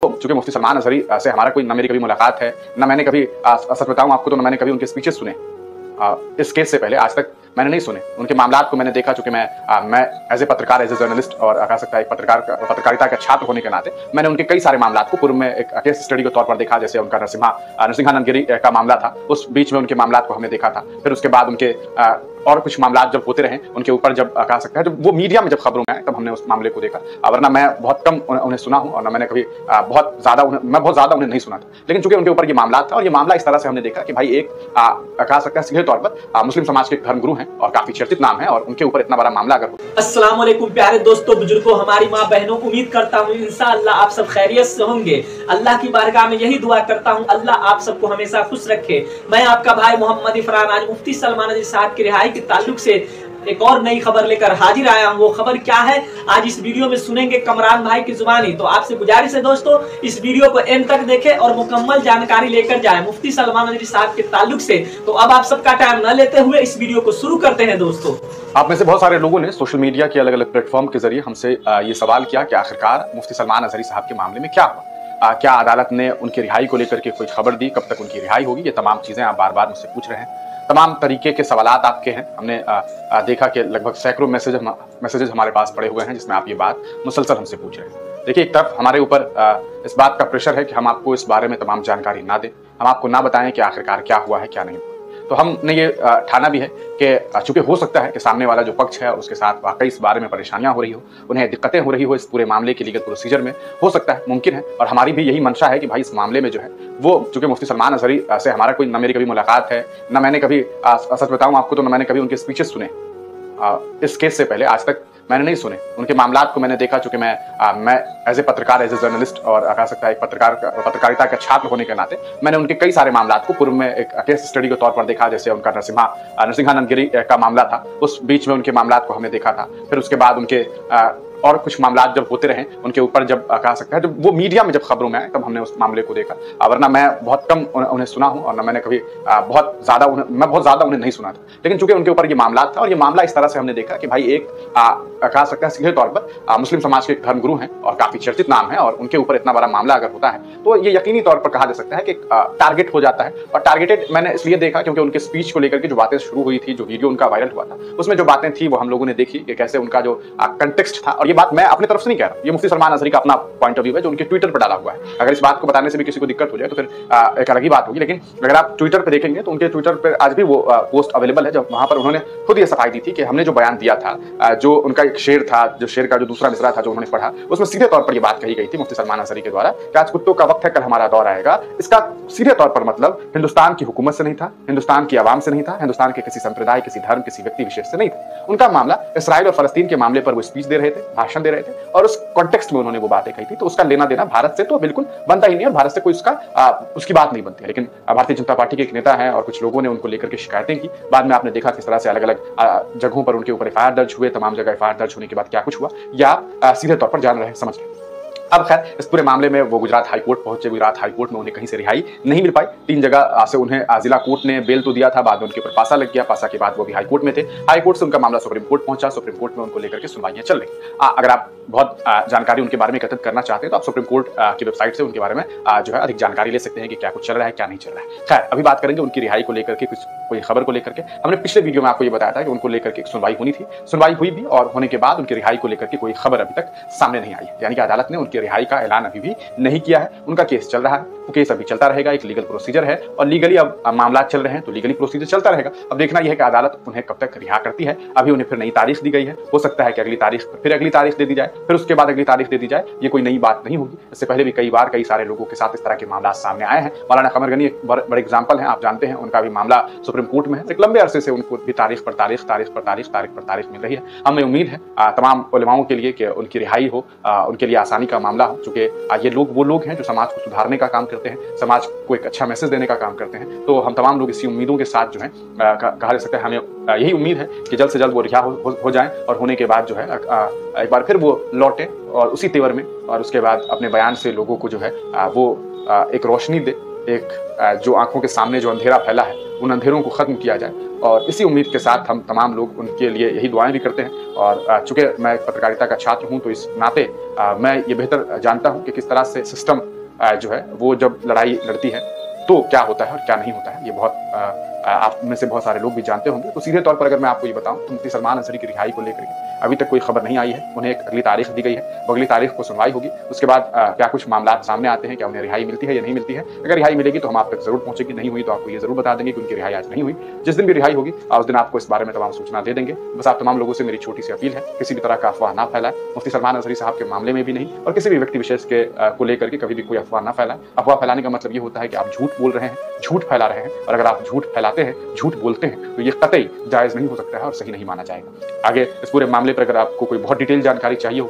चूंकि मुफ्ती सलमान अजहरी से हमारा कोई ना मेरी कभी मुलाकात है, ना मैंने कभी सच बताऊं आपको तो ना मैंने कभी उनके स्पीचेस सुने। इस केस से पहले आज तक मैंने नहीं सुने उनके मामलात को। मैंने देखा, चूंकि मैं एज ए पत्रकार, एज ए जर्नलिस्ट और कह सकता है एक पत्रकारिता का छात्र होने के नाते मैंने उनके कई सारे मामलात को पूर्व में एक केस स्टडी के तौर पर देखा। जैसे उनका नरसिंहानंद गिरी का मामला था, उस बीच में उनके मामलात को हमने देखा था। फिर उसके बाद उनके और कुछ मामलात जब होते रहे उनके ऊपर, जब कह सकते हैं जब वो मीडिया में जब खबरों में आए तब हमने उस मामले को देखा। वरना मैं बहुत कम उन्हें सुना हूं और ना मैंने कभी बहुत ज्यादा उन्हें नहीं सुना था। लेकिन चूंकि उनके ऊपर ये मामला था और ये मामला इस तरह से हमने देखा कि भाई एक कह सकते हैं सीधे तौर पर मुस्लिम समाज के धर्मगुरु हैं और काफी चर्चित नाम है, और उनके ऊपर इतना बड़ा मामला अगर अस्सलाम वालेकुम प्यारे दोस्तों, बुजुर्गों, हमारी माँ बहनों, उम्मीद करता हूँ इंशाअल्लाह आप सब खैरियत से होंगे। अल्लाह की बारगाह में यही दुआ करता हूँ अल्लाह आप सबको हमेशा खुश रखे। मैं आपका भाई मोहम्मद इफरान आज मुफ्ती सलमान अजहरी साहब की रिहाई के ताल्लुक से एक और नई खबर लेकर हाजिर आया हूं। वो खबर क्या है आज इस वीडियो में सुनेंगे कमरान भाई की जुबानी। तो आपसे गुजारिश है दोस्तों, इस वीडियो को एंड तक देखें और मुकम्मल जानकारी लेकर जाएं मुफ्ती सलमान अजहरी साहब के ताल्लुक से। तो अब आप सबका टाइम न लेते हुए इस वीडियो को शुरू करते हैं। दोस्तों, आप में से बहुत सारे लोगों ने सोशल मीडिया के अलग अलग प्लेटफॉर्म के जरिए हमसे ये सवाल किया कि आखिरकार मुफ्ती सलमान अजहरी साहब के मामले में क्या हुआ, क्या अदालत ने उनकी रिहाई को लेकर के कोई खबर दी, कब तक उनकी रिहाई होगी। ये तमाम चीजें आप बार बार मुझसे पूछ रहे हैं, तमाम तरीके के सवालात आपके हैं। हमने देखा कि लगभग सैकड़ों मैसेजेस हमारे पास पड़े हुए हैं जिसमें आप ये बात मुसलसल हमसे पूछ रहे हैं। देखिए, एक तरफ हमारे ऊपर इस बात का प्रेशर है कि हम आपको इस बारे में तमाम जानकारी ना दें, हम आपको ना बताएं कि आखिरकार क्या हुआ है क्या नहीं हुआ। तो हमने ये ठाना भी है कि चूंकि हो सकता है कि सामने वाला जो पक्ष है उसके साथ वाकई इस बारे में परेशानियां हो रही हो, उन्हें दिक्कतें हो रही हो इस पूरे मामले के लीगल प्रोसीजर में, हो सकता है, मुमकिन है। और हमारी भी यही मंशा है कि भाई इस मामले में जो है वो, चूंकि मुफ्ती सलमान अजहरी से हमारा कोई ना मेरी कभी मुलाकात है, ना मैंने कभी सच बताऊं आपको तो ना मैंने कभी उनके स्पीचेस सुने। इस केस से पहले आज तक मैंने नहीं सुने उनके मामलात को। मैंने देखा, चूंकि मैं एज ए पत्रकार, एज ए जर्नलिस्ट और कह सकता है एक पत्रकारिता का छात्र होने के नाते मैंने उनके कई सारे मामलात को पूर्व में एक केस स्टडी के तौर पर देखा। जैसे उनका नरसिंहानंद गिरी का मामला था, उस बीच में उनके मामलात को हमने देखा था। फिर उसके बाद उनके और कुछ मामलात जब होते रहे उनके ऊपर, जब कह सकते हैं जब वो मीडिया में जब खबरों में आए तब हमने उस मामले को देखा। वरना मैं बहुत कम उन्हें सुना हूं और ना मैंने कभी बहुत ज्यादा उन्हें नहीं सुना था। लेकिन चूंकि उनके ऊपर ये मामला था और ये मामला इस तरह से हमने देखा कि भाई एक कह सकते हैं सीधे तौर पर मुस्लिम समाज के धर्मगुरु हैं और काफी चर्चित नाम है, और उनके ऊपर इतना बड़ा मामला अगर होता है तो ये यकीनी तौर पर कहा जा सकता है कि टारगेट हो जाता है। और टारगेटेड मैंने इसलिए देखा क्योंकि उनके स्पीच को लेकर के जो बातें शुरू हुई थी, जो वीडियो उनका वायरल हुआ था, उसमें जो बातें थी वो हम लोगों ने देखी कि कैसे उनका जो कंटेक्स्ट था। और ये बात मैं अपनी तरफ नहीं कह रहा, ये मुफ्ती सलमान अजहरी का अपना पॉइंट ऑफ व्यू है जो उनके ट्विटर पर डाला हुआ है। अगर इस बात को बताने से भी किसी को दिक्कत हो जाए तो फिर एक अलग ही बात होगी। लेकिन अगर आप ट्विटर पे देखेंगे तो उनके ट्विटर पर आज भी वो पोस्ट अवेलेबल है, जब वहां पर उन्होंने खुद ये सफाई दी थी कि हमने जो बयान दिया था, जो उनका एक शेर था, जो शेर का जो दूसरा मिसरा था जो उन्होंने पढ़ा, उसमें सीधे तौर पर ये बात कही गई थी मुफ्ती सलमान अजहरी के द्वारा कि आज कुत्तों का वक्त है, कल हमारा दौर आएगा। इसका सीधे तौर पर मतलब हिंदुस्तान की हुकूमत से नहीं था, हिंदुस्तान की आवाम से नहीं था, हिंदुस्तान के किसी संप्रदाय, किसी धर्म, किसी व्यक्ति विशेष से नहीं था। उनका मामला इसराइल और फलस्तीन के मामले पर वो स्पीच दे रहे थे, भाषण दे रहे थे, और उस कॉन्टेक्स्ट में उन्होंने वो बातें कही थी। तो उसका लेना देना भारत से तो बिल्कुल बनता ही नहीं है, भारत से कोई उसकी बात नहीं बनती है। लेकिन भारतीय जनता पार्टी के एक नेता हैं और कुछ लोगों ने उनको लेकर के शिकायतें की। बाद में आपने देखा किस तरह से अलग अलग जगहों पर उनके ऊपर एफआईआर दर्ज हुए। तमाम जगह एफआईआर दर्ज होने के बाद क्या कुछ हुआ या सीधे तौर पर जान रहे, समझ रहे। अब खैर इस पूरे मामले में वो गुजरात हाईकोर्ट पहुंचे। गुजरात हाईकोर्ट में उन्हें कहीं से रिहाई नहीं मिल पाई। 3 जगह से उन्हें जिला कोर्ट ने बेल तो दिया था, बाद में उनके ऊपर पासा लग गया। पासा के बाद वो भी हाईकोर्ट में थे। हाईकोर्ट से उनका मामला सुप्रीम कोर्ट पहुंचा। सुप्रीम कोर्ट में उनको लेकर के सुनवाइयां चल रही। अगर आप बहुत जानकारी उनके बारे में एकत्रित करना चाहते हैं तो आप सुप्रीम कोर्ट की वेबसाइट से उनके बारे में जो है अधिक जानकारी ले सकते हैं कि क्या कुछ चल रहा है क्या नहीं चल रहा है। खैर अभी बात करेंगे उनकी रिहाई को लेकर के, कोई खबर को लेकर के। हमने पिछले वीडियो में आपको ये बताया था कि उनको लेकर के एक सुनवाई होनी थी, सुनवाई हुई भी, और होने के बाद उनकी रिहाई को लेकर के कोई खबर अभी तक सामने नहीं आई। यानी कि अदालत ने उनकी रिहाई का ऐलान अभी भी नहीं किया है। उनका केस चल रहा है, वो केस अभी चलता रहेगा, एक लीगल प्रोसीजर है और लीगली अब मामला चल रहे हैं तो लीगली प्रोसीजर चलता रहेगा। अब देखना यह है कि अदालत उन्हें कब तक रिहा करती है। अभी उन्हें फिर नई तारीख दी गई है, हो सकता है कि अगली तारीख फिर अगली तारीख दे दी जाए, फिर उसके बाद अगली तारीख दे दी जाए। ये कोई नई बात नहीं होगी, इससे पहले भी कई बार कई सारे लोगों के साथ इस तरह के मामला सामने आए हैं। मौलाना कमर गनी एक बड़े एग्जाम्पल है, आप जानते हैं, उनका भी मामला सुप्रीम कोर्ट में है। एक लंबे अरसे से उनको भी तारीख पर तारीख मिल रही है। हमें उम्मीद है तमाम उलेमाओं के लिए कि उनकी रिहाई हो, उनके लिए आसानी का मामला हो, चूंकि ये लोग वो लोग हैं जो समाज को सुधारने का काम करते हैं, समाज को एक अच्छा मैसेज देने का काम करते हैं। तो हम तमाम लोग इसी उम्मीदों के साथ जो है कहा जा सकता है, हमें यही उम्मीद है कि जल्द से जल्द वो रिहा हो जाएं और होने के बाद जो है एक बार फिर वो लौटे और उसी तेवर में, और उसके बाद अपने बयान से लोगों को जो है वो एक रोशनी दे, एक जो आंखों के सामने जो अंधेरा फैला है उन अंधेरों को ख़त्म किया जाए। और इसी उम्मीद के साथ हम तमाम लोग उनके लिए यही दुआएं भी करते हैं। और चूँकि मैं एक पत्रकारिता का छात्र हूँ तो इस नाते मैं ये बेहतर जानता हूँ कि किस तरह से सिस्टम जो है वो जब लड़ाई लड़ती है तो क्या होता है और क्या नहीं होता है। ये बहुत आप में से बहुत सारे लोग भी जानते होंगे। तो सीधे तौर पर अगर मैं आपको ये बताऊं तो मुफ्ती सलमान अंसारी की रिहाई को लेकर के अभी तक कोई खबर नहीं आई है। उन्हें एक अगली तारीख दी गई है, वो अगली तारीख को सुनवाई होगी। उसके बाद क्या कुछ मामला सामने आते हैं, क्या उन्हें रिहाई मिलती है या नहीं मिलती है। अगर रिहाई मिलेगी तो हम आप तक जरूर पहुंचेगी, नहीं हुई तो आपको ये जरूर बता देंगे कि उनकी रिहाई आज नहीं हुई। जिस दिन भी रिहाई होगी उस दिन आपको इस बारे में तमाम सूचना दे देंगे। बस आप तमाम लोगों से मेरी छोटी सी अपील है, किसी भी तरह का अफवाह ना फैलाए, मुफ्ती सलमान अंसारी साहब के मामले में भी नहीं और किसी भी व्यक्ति विशेष के को लेकर के कभी भी कोई अफवाह ना फैलाए। अफवाह फैलाने का मतलब ये होता है कि आप झूठ बोल रहे हैं, झूठ फैला रहे हैं, और अगर आप झूठ फैलाते हैं, झूठ बोलते हैं तो ये कतई जायज़ नहीं हो सकता है और सही नहीं माना जाएगा। आगे इस पूरे मामले पर अगर आपको कोई बहुत डिटेल जानकारी चाहिए हो